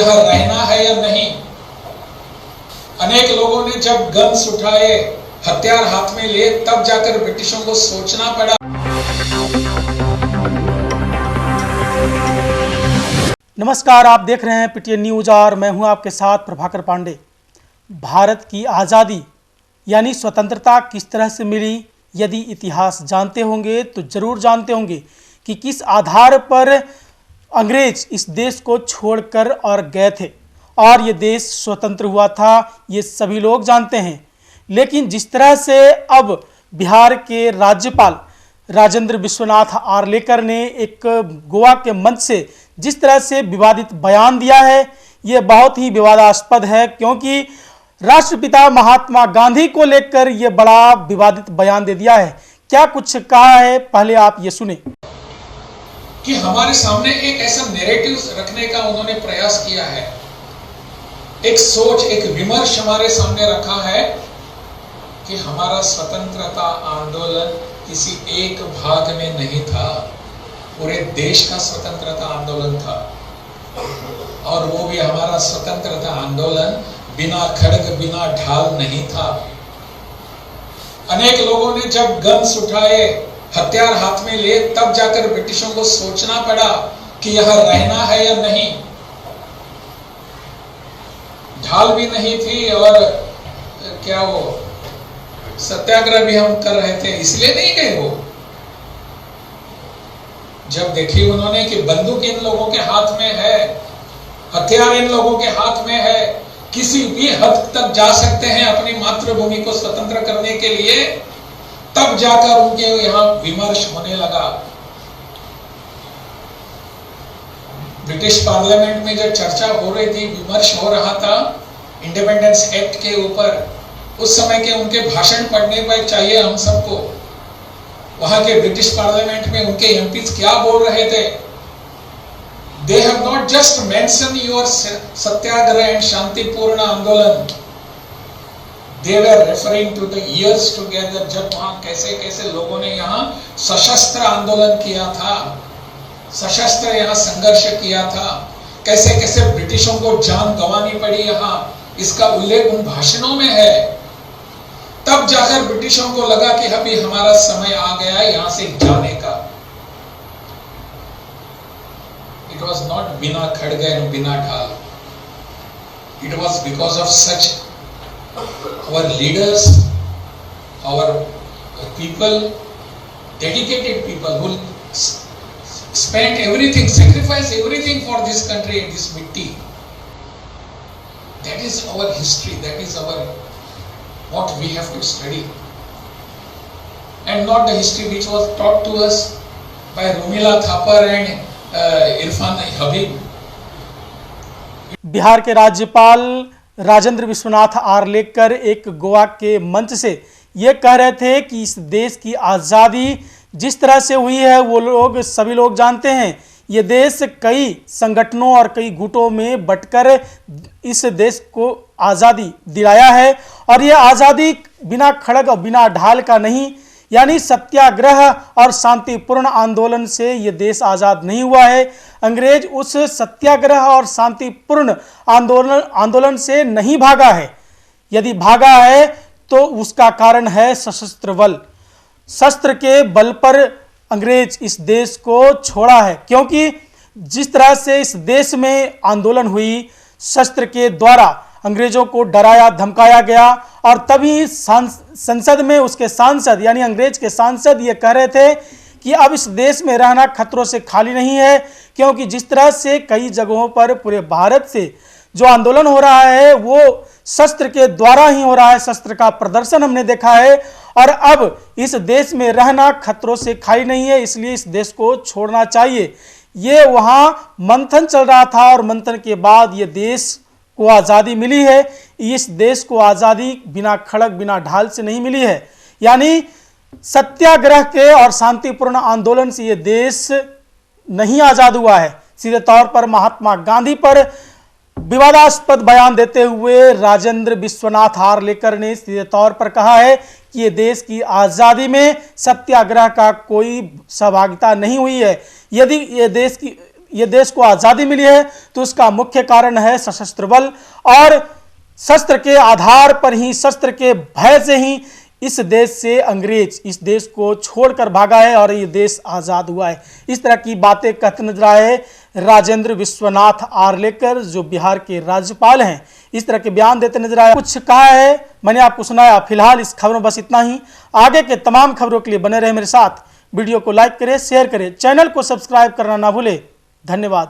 रहना है या नहीं। अनेक लोगों ने जब गन्स उठाए, हथियार हाथ में लिए, तब जाकर ब्रिटिशों को सोचना पड़ा। नमस्कार, आप देख रहे हैं पीटीएन न्यूज और मैं हूं आपके साथ प्रभाकर पांडे। भारत की आज़ादी यानी स्वतंत्रता किस तरह से मिली, यदि इतिहास जानते होंगे तो ज़रूर जानते होंगे कि किस आधार पर अंग्रेज इस देश को छोड़कर और गए थे और ये देश स्वतंत्र हुआ था, ये सभी लोग जानते हैं। लेकिन जिस तरह से अब बिहार के राज्यपाल राजेंद्र विश्वनाथ आर्लेकर ने एक गोवा के मंच से जिस तरह से विवादित बयान दिया है, ये बहुत ही विवादास्पद है, क्योंकि राष्ट्रपिता महात्मा गांधी को लेकर ये बड़ा विवादित बयान दे दिया है। क्या कुछ कहा है, पहले आप ये सुने। कि हमारे सामने एक ऐसा नैरेटिव रखने का उन्होंने प्रयास किया है, एक सोच, एक विमर्श हमारे सामने रखा है कि हमारा स्वतंत्रता आंदोलन किसी एक भाग में नहीं था, पूरे देश का स्वतंत्रता आंदोलन था। और वो भी हमारा स्वतंत्रता आंदोलन बिना खड्ग बिना ढाल नहीं था। अनेक लोगों ने जब गन्स उठाए, हथियार हाथ में लिए, तब जाकर ब्रिटिशों को सोचना पड़ा कि यह रहना है या नहीं। ढाल भी नहीं थी और क्या वो सत्याग्रह भी हम कर रहे थे, इसलिए नहीं गए वो। जब देखी उन्होंने कि बंदूक इन लोगों के हाथ में है, हथियार इन लोगों के हाथ में है, किसी भी हद तक जा सकते हैं अपनी मातृभूमि को स्वतंत्र करने के लिए, तब जाकर उनके यहां विमर्श होने लगा। ब्रिटिश पार्लियामेंट में जब चर्चा हो रही थी, विमर्श हो रहा था इंडिपेंडेंस एक्ट के ऊपर, उस समय के उनके भाषण पढ़ने पर चाहिए हम सबको। वहां के ब्रिटिश पार्लियामेंट में उनके एमपीज क्या बोल रहे थे। They have not just mention your satyagraha and shantipurna andolan, they were referring to the years together, जब वहां कैसे कैसे लोगों ने यहाँ सशस्त्र आंदोलन किया था, सशस्त्र यहाँ संघर्ष किया था, कैसे कैसे ब्रिटिशों को जान गंवानी पड़ी यहाँ, इसका उल्लेख उन भाषणों में है। तब जाकर ब्रिटिशों को लगा कि अभी हमारा समय आ गया है यहां से जाने का। इट वॉज नॉट बिना खड्ग एंड बिना ढाल, it was because of such our leaders, our people, dedicated people who spent everything, sacrificed everything for this country and this mitti. That is our history, that is our what we have to study, and not the history which was taught to us by Rumila Thapar and Irfan Habib. Bihar के राज्यपाल राजेंद्र विश्वनाथ आर्लेकर एक गोवा के मंच से ये कह रहे थे कि इस देश की आज़ादी जिस तरह से हुई है, वो लोग सभी लोग जानते हैं। ये देश कई संगठनों और कई गुटों में बंटकर इस देश को आज़ादी दिलाया है, और ये आज़ादी बिना खड्ग और बिना ढाल का नहीं, यानी सत्याग्रह और शांतिपूर्ण आंदोलन से ये देश आज़ाद नहीं हुआ है। अंग्रेज उस सत्याग्रह और शांतिपूर्ण आंदोलन से नहीं भागा है। यदि भागा है तो उसका कारण है सशस्त्र बल। शस्त्र के बल पर अंग्रेज इस देश को छोड़ा है, क्योंकि जिस तरह से इस देश में आंदोलन हुई, शस्त्र के द्वारा अंग्रेजों को डराया धमकाया गया, और तभी संसद में उसके सांसद यानी अंग्रेज के सांसद ये कह रहे थे कि अब इस देश में रहना खतरों से खाली नहीं है, क्योंकि जिस तरह से कई जगहों पर पूरे भारत से जो आंदोलन हो रहा है वो शस्त्र के द्वारा ही हो रहा है, शस्त्र का प्रदर्शन हमने देखा है, और अब इस देश में रहना खतरों से खाली नहीं है, इसलिए इस देश को छोड़ना चाहिए। ये वहाँ मंथन चल रहा था, और मंथन के बाद ये देश को आज़ादी मिली है। इस देश को आज़ादी बिना खड्ग बिना ढाल से नहीं मिली है, यानी सत्याग्रह के और शांतिपूर्ण आंदोलन से ये देश नहीं आज़ाद हुआ है। सीधे तौर पर महात्मा गांधी पर विवादास्पद बयान देते हुए राजेंद्र विश्वनाथ आर्लेकर ने सीधे तौर पर कहा है कि ये देश की आज़ादी में सत्याग्रह का कोई सहभागिता नहीं हुई है। यदि ये देश की ये देश को आज़ादी मिली है तो उसका मुख्य कारण है सशस्त्र बल, और शस्त्र के आधार पर ही, शस्त्र के भय से ही इस देश से अंग्रेज इस देश को छोड़कर भागा है और ये देश आज़ाद हुआ है। इस तरह की बातें कहते नजर आए राजेंद्र विश्वनाथ आर्लेकर, जो बिहार के राज्यपाल हैं। इस तरह के बयान देते नजर आए, कुछ कहा है, मैंने आपको सुनाया। फिलहाल इस खबर में बस इतना ही। आगे के तमाम खबरों के लिए बने रहे मेरे साथ। वीडियो को लाइक करें, शेयर करें, चैनल को सब्सक्राइब करना ना भूलें। धन्यवाद।